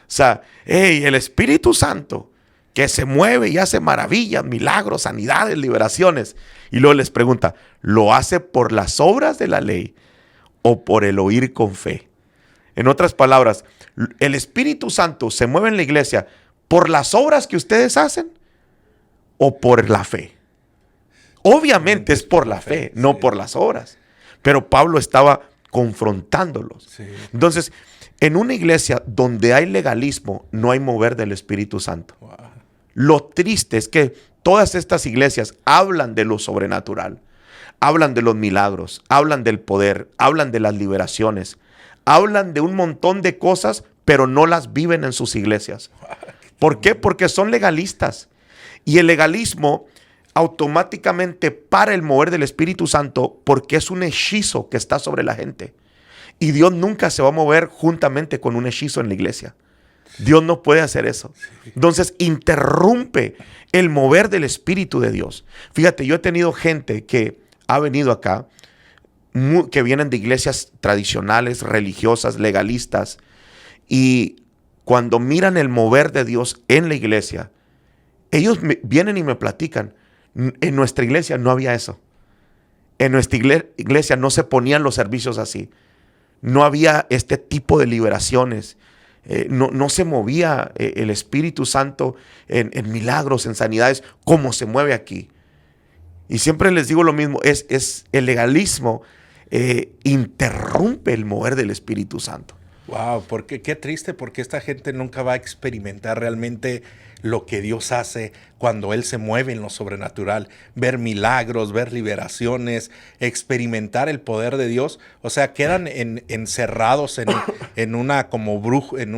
sea, el Espíritu Santo que se mueve y hace maravillas, milagros, sanidades, liberaciones. Y luego les pregunta, ¿lo hace por las obras de la ley o por el oír con fe? En otras palabras, ¿el Espíritu Santo se mueve en la iglesia por las obras que ustedes hacen o por la fe? Obviamente es por la fe, no por las obras. Pero Pablo estaba confrontándolos. Sí. Entonces, en una iglesia donde hay legalismo, no hay mover del Espíritu Santo. Wow. Lo triste es que todas estas iglesias hablan de lo sobrenatural, hablan de los milagros, hablan del poder, hablan de las liberaciones, hablan de un montón de cosas, pero no las viven en sus iglesias. ¿Por qué? Porque son legalistas. Y el legalismo automáticamente para el mover del Espíritu Santo porque es un hechizo que está sobre la gente. Y Dios nunca se va a mover juntamente con un hechizo en la iglesia. Dios no puede hacer eso. Entonces interrumpe el mover del Espíritu de Dios. Fíjate, yo he tenido gente que ha venido acá, que vienen de iglesias tradicionales, religiosas, legalistas, y cuando miran el mover de Dios en la iglesia, ellos vienen y me platican, en nuestra iglesia no había eso. En nuestra iglesia no se ponían los servicios así. No había este tipo de liberaciones. No se movía el Espíritu Santo en milagros, en sanidades, como se mueve aquí. Y siempre les digo lo mismo, es el legalismo interrumpe el mover del Espíritu Santo. Wow, porque qué triste, porque esta gente nunca va a experimentar realmente lo que Dios hace cuando Él se mueve en lo sobrenatural, ver milagros, ver liberaciones, experimentar el poder de Dios. O sea, quedan encerrados en una como brujo, en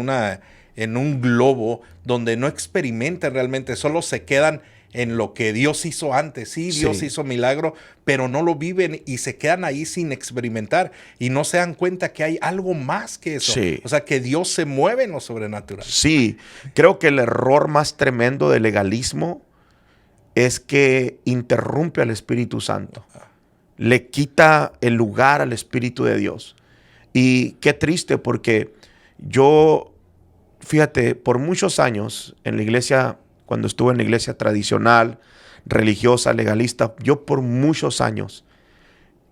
un globo donde no experimentan realmente, solo se quedan en lo que Dios hizo antes. Sí, Dios hizo milagro, pero no lo viven y se quedan ahí sin experimentar y no se dan cuenta que hay algo más que eso. Sí. O sea, que Dios se mueve en lo sobrenatural. Sí, creo que el error más tremendo del legalismo es que interrumpe al Espíritu Santo. Le quita el lugar al Espíritu de Dios. Y qué triste porque yo, fíjate, por muchos años en la iglesia, cuando estuve en la iglesia tradicional, religiosa, legalista, yo por muchos años,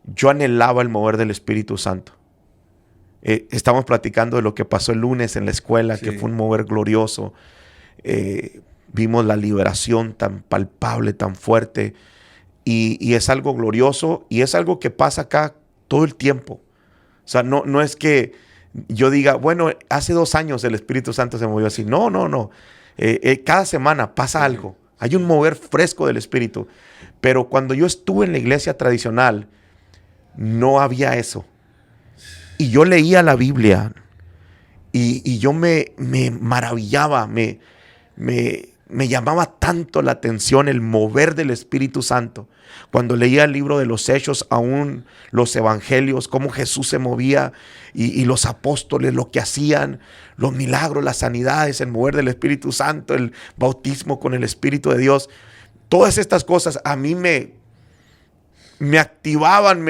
yo anhelaba el mover del Espíritu Santo. Estamos platicando de lo que pasó el lunes en la escuela, que fue un mover glorioso. Vimos la liberación tan palpable, tan fuerte, y es algo glorioso, y es algo que pasa acá todo el tiempo. O sea, no es que yo diga, bueno, hace 2 años el Espíritu Santo se movió así. No. Cada semana pasa algo. Hay un mover fresco del Espíritu. Pero cuando yo estuve en la iglesia tradicional, no había eso. Y yo leía la Biblia y yo me maravillaba, me llamaba tanto la atención el mover del Espíritu Santo. Cuando leía el libro de los Hechos, aún los evangelios, cómo Jesús se movía y los apóstoles, lo que hacían, los milagros, las sanidades, el mover del Espíritu Santo, el bautismo con el Espíritu de Dios. Todas estas cosas a mí me activaban,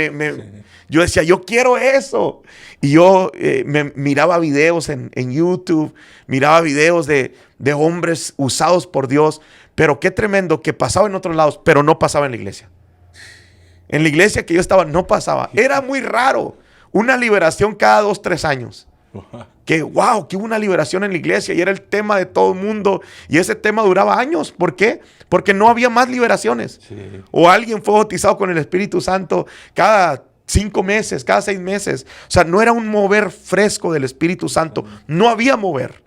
yo decía, yo quiero eso. Y yo me miraba videos en YouTube, miraba videos de hombres usados por Dios, pero qué tremendo que pasaba en otros lados, pero no pasaba en la iglesia. En la iglesia que yo estaba no pasaba. Era muy raro. Una liberación cada 2, 3 años. Que wow, que hubo una liberación en la iglesia y era el tema de todo el mundo. Y ese tema duraba años. ¿Por qué? Porque no había más liberaciones. Sí. O alguien fue bautizado con el Espíritu Santo cada 5 meses, cada 6 meses. O sea, no era un mover fresco del Espíritu Santo. No había mover.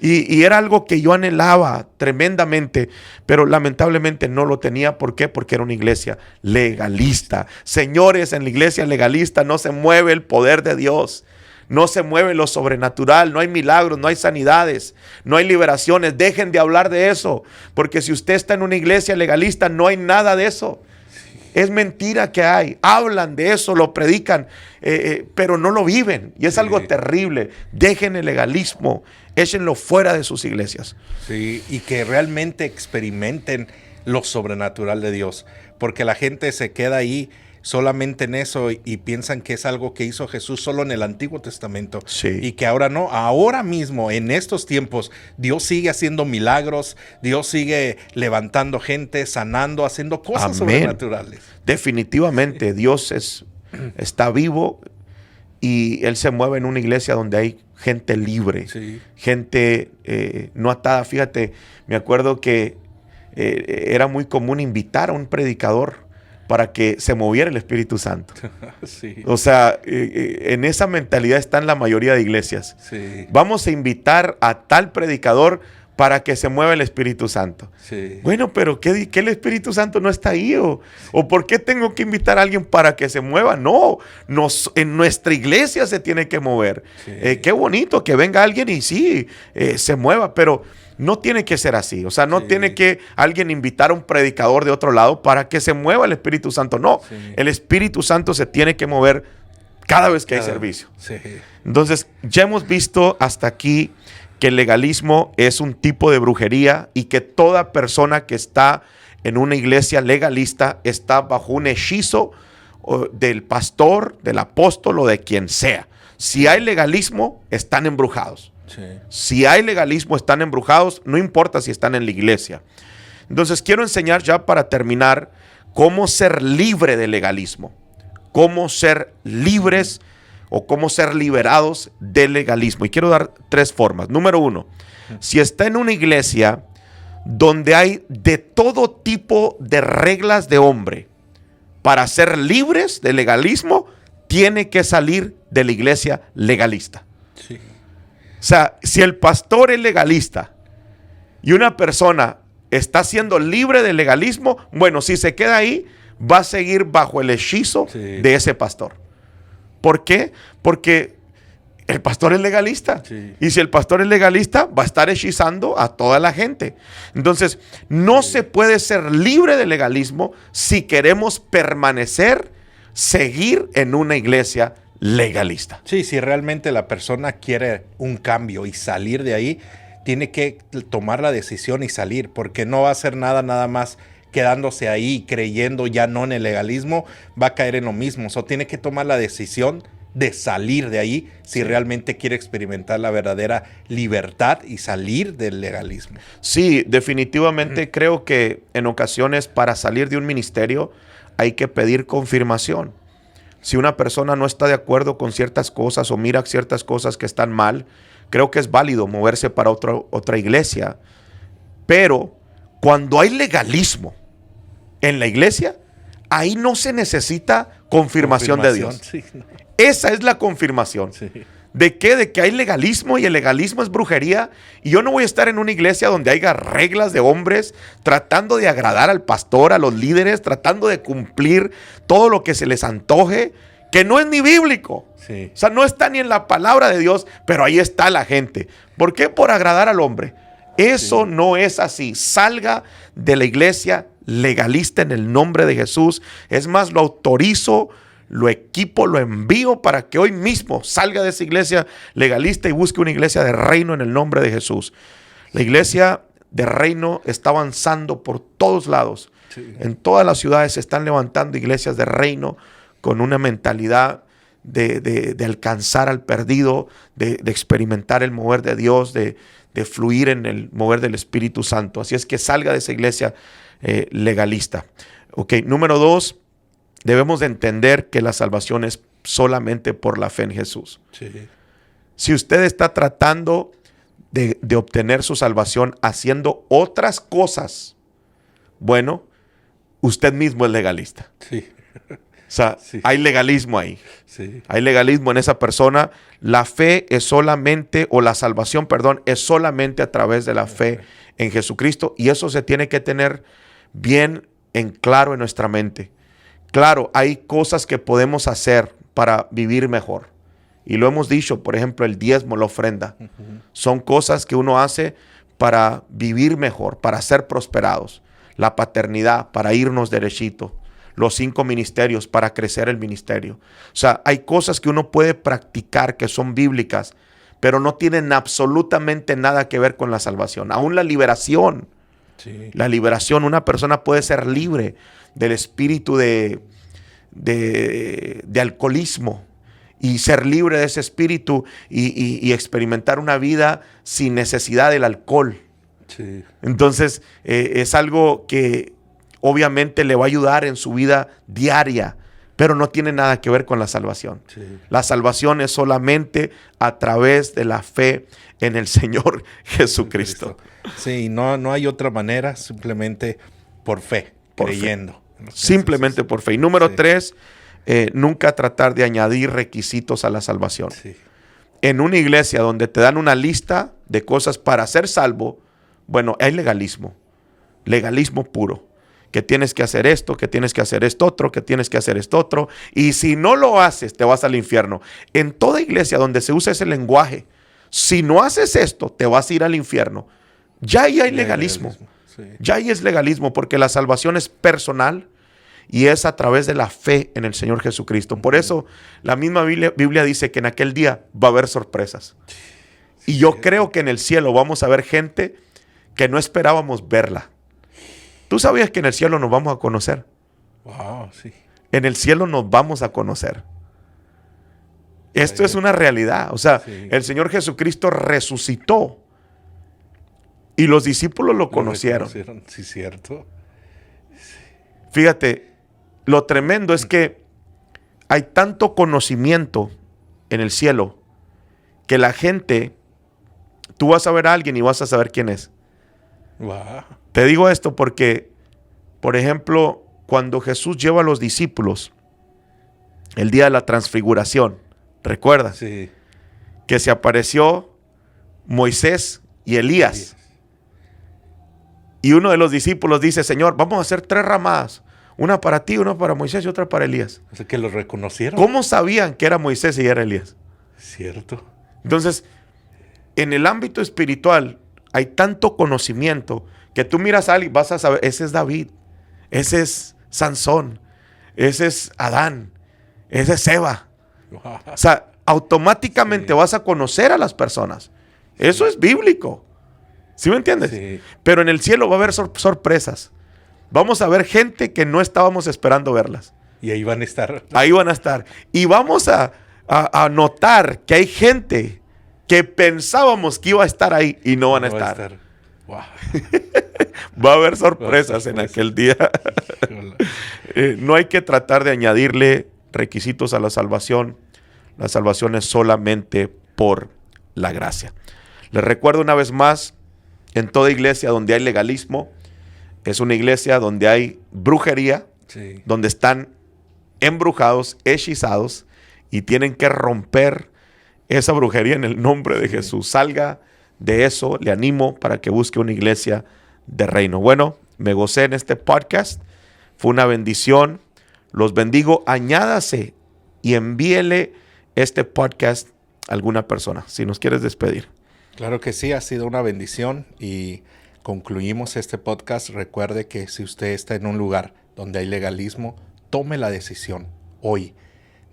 Y era algo que yo anhelaba tremendamente, pero lamentablemente no lo tenía. ¿Por qué? Porque era una iglesia legalista. Señores, en la iglesia legalista no se mueve el poder de Dios. No se mueve lo sobrenatural, no hay milagros, no hay sanidades, no hay liberaciones. Dejen de hablar de eso, porque si usted está en una iglesia legalista, no hay nada de eso. Es mentira que hay. Hablan de eso, lo predican, pero no lo viven. Y es algo terrible. Dejen el legalismo, échenlo fuera de sus iglesias. Sí, y que realmente experimenten lo sobrenatural de Dios. Porque la gente se queda ahí solamente en eso y piensan que es algo que hizo Jesús solo en el Antiguo Testamento. Sí. Y que ahora no, ahora mismo, en estos tiempos, Dios sigue haciendo milagros, Dios sigue levantando gente, sanando, haciendo cosas sobrenaturales. Definitivamente, Dios está vivo y Él se mueve en una iglesia donde hay gente libre, gente no atada. Fíjate, me acuerdo que era muy común invitar a un predicador para que se moviera el Espíritu Santo. Sí. O sea, en esa mentalidad están la mayoría de iglesias. Sí. Vamos a invitar a tal predicador para que se mueva el Espíritu Santo. Sí. Bueno, pero ¿qué el Espíritu Santo no está ahí? ¿O por qué tengo que invitar a alguien para que se mueva? No, en nuestra iglesia se tiene que mover. Sí. Qué bonito que venga alguien y sí, se mueva, pero no tiene que ser así. O sea, no tiene que alguien invitar a un predicador de otro lado para que se mueva el Espíritu Santo. No, el Espíritu Santo se tiene que mover cada vez que hay servicio. Sí. Entonces, ya hemos visto hasta aquí que el legalismo es un tipo de brujería y que toda persona que está en una iglesia legalista está bajo un hechizo del pastor, del apóstol o de quien sea. Si hay legalismo, están embrujados. Sí. Si hay legalismo, están embrujados, no importa si están en la iglesia. Entonces, quiero enseñar ya para terminar cómo ser libre del legalismo, cómo ser libres o cómo ser liberados del legalismo. Y quiero dar 3 formas. Número 1, si está en una iglesia donde hay de todo tipo de reglas de hombre, para ser libres del legalismo, tiene que salir de la iglesia legalista. Sí. O sea, si el pastor es legalista y una persona está siendo libre del legalismo, bueno, si se queda ahí, va a seguir bajo el hechizo de ese pastor. ¿Por qué? Porque el pastor es legalista. Sí. Y si el pastor es legalista, va a estar hechizando a toda la gente. Entonces, no se puede ser libre del legalismo si queremos permanecer, seguir en una iglesia legalista. Sí, si realmente la persona quiere un cambio y salir de ahí, tiene que tomar la decisión y salir, porque no va a hacer nada más quedándose ahí creyendo ya no en el legalismo, va a caer en lo mismo. O sea, tiene que tomar la decisión de salir de ahí si realmente quiere experimentar la verdadera libertad y salir del legalismo. Sí, definitivamente creo que en ocasiones para salir de un ministerio hay que pedir confirmación. Si una persona no está de acuerdo con ciertas cosas o mira ciertas cosas que están mal, creo que es válido moverse para otra iglesia. Pero cuando hay legalismo en la iglesia, ahí no se necesita confirmación de Dios. Sí, no. Esa es la confirmación. Sí. ¿De qué? De que hay legalismo y el legalismo es brujería. Y yo no voy a estar en una iglesia donde haya reglas de hombres tratando de agradar al pastor, a los líderes, tratando de cumplir todo lo que se les antoje, que no es ni bíblico. Sí. O sea, no está ni en la palabra de Dios, pero ahí está la gente. ¿Por qué? Por agradar al hombre. Eso no es así. Salga de la iglesia legalista en el nombre de Jesús. Es más, lo autorizo, lo equipo, lo envío para que hoy mismo salga de esa iglesia legalista y busque una iglesia de reino en el nombre de Jesús. La iglesia de reino está avanzando por todos lados. Sí. En todas las ciudades se están levantando iglesias de reino con una mentalidad de alcanzar al perdido, de experimentar el mover de Dios, de fluir en el mover del Espíritu Santo. Así es que salga de esa iglesia legalista. Ok, número 2. Debemos de entender que la salvación es solamente por la fe en Jesús. Sí. Si usted está tratando de obtener su salvación haciendo otras cosas, bueno, usted mismo es legalista. Sí. O sea, Sí. hay legalismo ahí. Sí. Hay legalismo en esa persona. La fe es solamente, o la salvación, perdón, es solamente a través de la fe en Jesucristo. Y eso se tiene que tener bien en claro en nuestra mente. Claro, hay cosas que podemos hacer para vivir mejor. Y lo hemos dicho, por ejemplo, el diezmo, la ofrenda. Son cosas que uno hace para vivir mejor, para ser prosperados. La paternidad, para irnos derechito. Los 5 ministerios, para crecer el ministerio. O sea, hay cosas que uno puede practicar que son bíblicas, pero no tienen absolutamente nada que ver con la salvación. Aún la liberación. Sí. La liberación, una persona puede ser libre del espíritu de alcoholismo y ser libre de ese espíritu y experimentar una vida sin necesidad del alcohol. Sí. Entonces, es algo que obviamente le va a ayudar en su vida diaria, pero no tiene nada que ver con la salvación. Sí. La salvación es solamente a través de la fe en el Señor Jesucristo. Sí, no hay otra manera, simplemente por fe, Por fe. creyendo. Simplemente por fe. Y número Sí. 3, nunca tratar de añadir requisitos a la salvación. Sí. En una iglesia donde te dan una lista de cosas para ser salvo, bueno, hay legalismo puro. Que tienes que hacer esto, que tienes que hacer esto otro, que tienes que hacer esto otro. Y si no lo haces, te vas al infierno. En toda iglesia donde se usa ese lenguaje, si no haces esto, te vas a ir al infierno. Ya ahí hay legalismo. Sí. Ya ahí es legalismo, porque la salvación es personal y es a través de la fe en el Señor Jesucristo. Por eso la misma Biblia dice que en aquel día va a haber sorpresas. Y yo creo que en el cielo vamos a ver gente que no esperábamos verla. ¿Tú sabías que en el cielo nos vamos a conocer? Wow, sí. En el cielo nos vamos a conocer. Esto es una realidad. O sea, Sí. el Señor Jesucristo resucitó y los discípulos lo conocieron. Sí, cierto. Fíjate, lo tremendo es que hay tanto conocimiento en el cielo que la gente, tú vas a ver a alguien y vas a saber quién es. Wow. Te digo esto porque, por ejemplo, cuando Jesús lleva a los discípulos el día de la transfiguración, ¿recuerdas? Sí. Que se apareció Moisés y Elías. Y uno de los discípulos dice, Señor, vamos a hacer 3 ramas. Una para ti, una para Moisés y otra para Elías. O sea, que los reconocieron. ¿Cómo sabían que era Moisés y era Elías? Cierto. Entonces, en el ámbito espiritual hay tanto conocimiento que tú miras a alguien, vas a saber, ese es David, ese es Sansón, ese es Adán, ese es Eva. Wow. O sea, automáticamente Sí. vas a conocer a las personas. Eso es bíblico. ¿Sí me entiendes? Sí. Pero en el cielo va a haber sorpresas. Vamos a ver gente que no estábamos esperando verlas. Y ahí van a estar. Ahí van a estar. Y vamos a notar que hay gente que pensábamos que iba a estar ahí y no van a estar. Wow. Va a haber sorpresas en aquel día. No hay que tratar de añadirle requisitos a la salvación. La salvación es solamente por la gracia. Les recuerdo una vez más, en toda iglesia donde hay legalismo, es una iglesia donde hay brujería, Sí. donde están embrujados, hechizados y tienen que romper esa brujería en el nombre de Jesús. Salga de eso, le animo para que busque una iglesia de reino. Bueno, me gocé en este podcast, fue una bendición, los bendigo, añádase y envíele este podcast a alguna persona, si nos quieres despedir. Claro que sí, ha sido una bendición y concluimos este podcast. Recuerde que si usted está en un lugar donde hay legalismo, tome la decisión hoy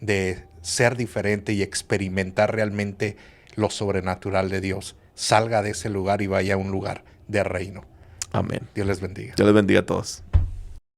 de ser diferente y experimentar realmente lo sobrenatural de Dios. Salga de ese lugar y vaya a un lugar de reino. Amén. Dios les bendiga. Dios les bendiga a todos.